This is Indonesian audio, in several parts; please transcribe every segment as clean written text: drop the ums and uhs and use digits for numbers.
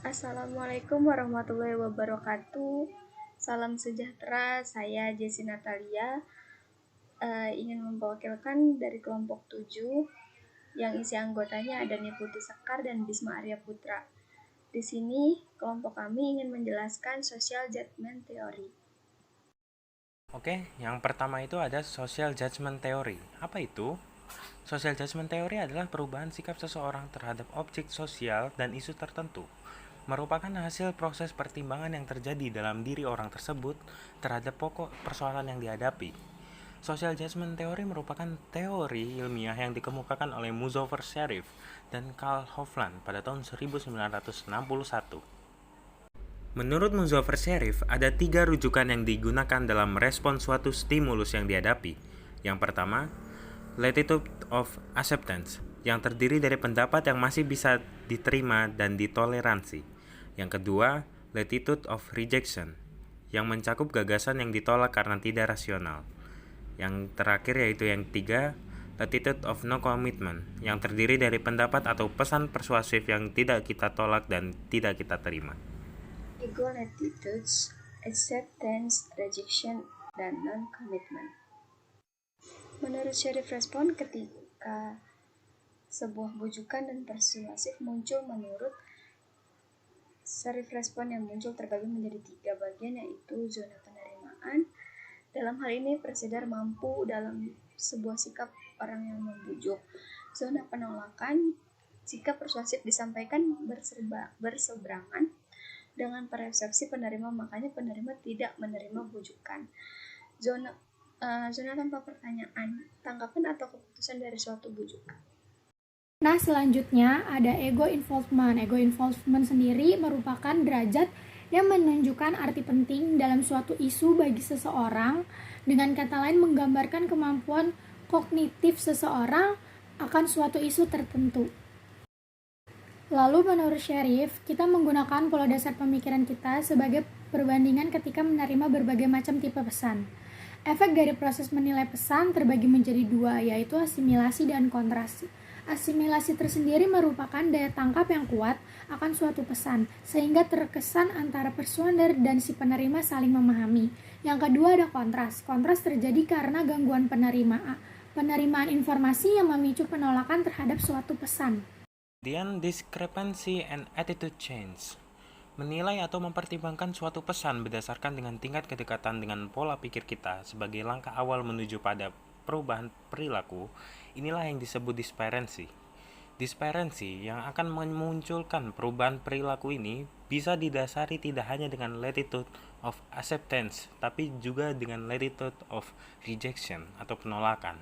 Assalamualaikum warahmatullahi wabarakatuh. Salam sejahtera, saya Jessi Natalia ingin mewakilkan dari kelompok 7 yang isi anggotanya ada Niputi Sekar dan Bisma Arya Putra. Di sini kelompok kami ingin menjelaskan social judgment theory. Oke, yang pertama itu ada social judgment theory. Apa itu? Social judgment theory adalah perubahan sikap seseorang terhadap objek sosial dan isu tertentu. Merupakan hasil proses pertimbangan yang terjadi dalam diri orang tersebut terhadap pokok persoalan yang dihadapi. Social judgment theory merupakan teori ilmiah yang dikemukakan oleh Muzaffer Sharif dan Karl Hofland pada tahun 1961. Menurut Muzaffer Sharif, ada 3 rujukan yang digunakan dalam merespon suatu stimulus yang dihadapi. Yang pertama, latitude of acceptance, yang terdiri dari pendapat yang masih bisa diterima dan ditoleransi. Yang kedua, latitude of rejection, yang mencakup gagasan yang ditolak karena tidak rasional. Yang terakhir yaitu yang ketiga, latitude of no commitment, yang terdiri dari pendapat atau pesan persuasif yang tidak kita tolak dan tidak kita terima. Ego latitudes, acceptance, rejection, dan non-commitment. Menurut Sharif, respon ketika sebuah bujukan dan persuasif muncul menurut Sharif, respon yang muncul terbagi menjadi 3 bagian, yaitu zona penerimaan. Dalam hal ini presenter mampu dalam sebuah sikap orang yang membujuk. Zona penolakan, jika persuasif disampaikan berseberangan dengan persepsi penerima, makanya penerima tidak menerima bujukan. Zona tanpa pertanyaan, tanggapan atau keputusan dari suatu bujukan. Nah, selanjutnya ada ego involvement. Ego involvement sendiri merupakan derajat yang menunjukkan arti penting dalam suatu isu bagi seseorang. Dengan kata lain, menggambarkan kemampuan kognitif seseorang akan suatu isu tertentu. Lalu menurut Sharif, kita menggunakan pola dasar pemikiran kita sebagai perbandingan ketika menerima berbagai macam tipe pesan. Efek dari proses menilai pesan terbagi menjadi 2, yaitu asimilasi dan kontrasi. Asimilasi tersendiri merupakan daya tangkap yang kuat akan suatu pesan, sehingga terkesan antara persuader dan si penerima saling memahami. Yang kedua ada kontras. Kontras terjadi karena gangguan penerimaan informasi yang memicu penolakan terhadap suatu pesan. Kemudian discrepancy and attitude change, menilai atau mempertimbangkan suatu pesan berdasarkan dengan tingkat kedekatan dengan pola pikir kita sebagai langkah awal menuju pada perubahan perilaku. Inilah yang disebut disparity. Disparity yang akan memunculkan perubahan perilaku ini bisa didasari tidak hanya dengan latitude of acceptance, tapi juga dengan latitude of rejection atau penolakan.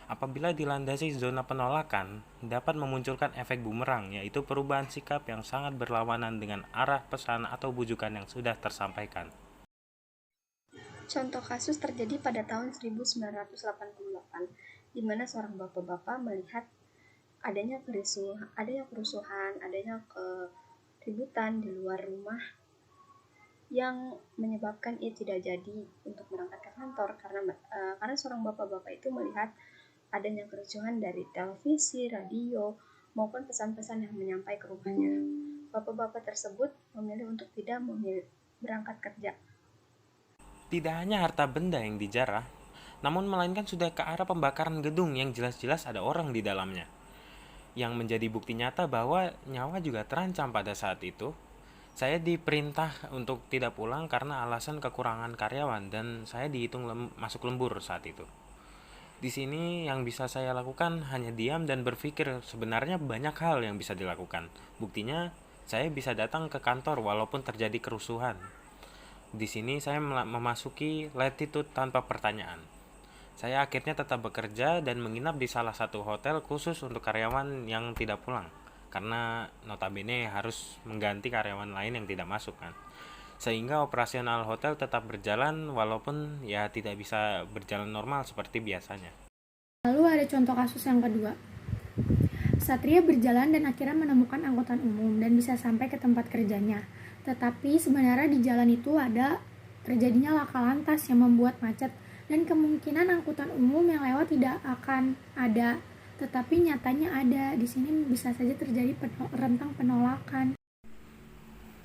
Apabila dilandasi zona penolakan, dapat memunculkan efek bumerang, yaitu perubahan sikap yang sangat berlawanan dengan arah pesan atau bujukan yang sudah tersampaikan. Contoh kasus terjadi pada tahun 1988, di mana seorang bapak-bapak melihat adanya kerusuhan, adanya keributan di luar rumah yang menyebabkan ia tidak jadi untuk berangkat ke kantor karena seorang bapak-bapak itu melihat adanya kerusuhan dari televisi, radio, maupun pesan-pesan yang menyampai ke rumahnya. Bapak-bapak tersebut memilih untuk tidak berangkat kerja. Tidak hanya harta benda yang dijarah, namun melainkan sudah ke arah pembakaran gedung yang jelas-jelas ada orang di dalamnya. Yang menjadi bukti nyata bahwa nyawa juga terancam pada saat itu. Saya diperintah untuk tidak pulang karena alasan kekurangan karyawan dan saya dihitung masuk lembur saat itu. Di sini yang bisa saya lakukan hanya diam dan berpikir sebenarnya banyak hal yang bisa dilakukan. Buktinya saya bisa datang ke kantor walaupun terjadi kerusuhan. Di sini saya memasuki latitude tanpa pertanyaan. Saya akhirnya tetap bekerja dan menginap di salah satu hotel khusus untuk karyawan yang tidak pulang, karena notabene harus mengganti karyawan lain yang tidak masuk kan. Sehingga operasional hotel tetap berjalan walaupun ya tidak bisa berjalan normal seperti biasanya. Lalu ada contoh kasus yang kedua. Satria berjalan dan akhirnya menemukan angkutan umum dan bisa sampai ke tempat kerjanya. Tetapi sebenarnya di jalan itu ada terjadinya laka lantas yang membuat macet dan kemungkinan angkutan umum yang lewat tidak akan ada, tetapi nyatanya ada. Di sini bisa saja terjadi rentang penolakan.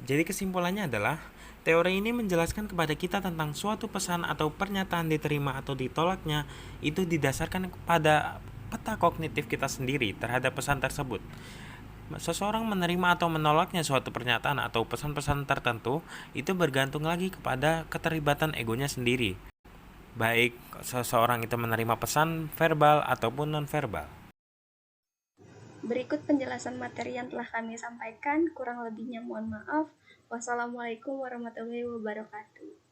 Jadi kesimpulannya adalah, teori ini menjelaskan kepada kita tentang suatu pesan atau pernyataan diterima atau ditolaknya itu didasarkan kepada peta kognitif kita sendiri terhadap pesan tersebut. Seseorang menerima atau menolaknya suatu pernyataan atau pesan-pesan tertentu itu bergantung lagi kepada keterlibatan egonya sendiri. Baik seseorang itu menerima pesan verbal ataupun non-verbal. Berikut penjelasan materi yang telah kami sampaikan, kurang lebihnya mohon maaf. Wassalamualaikum warahmatullahi wabarakatuh.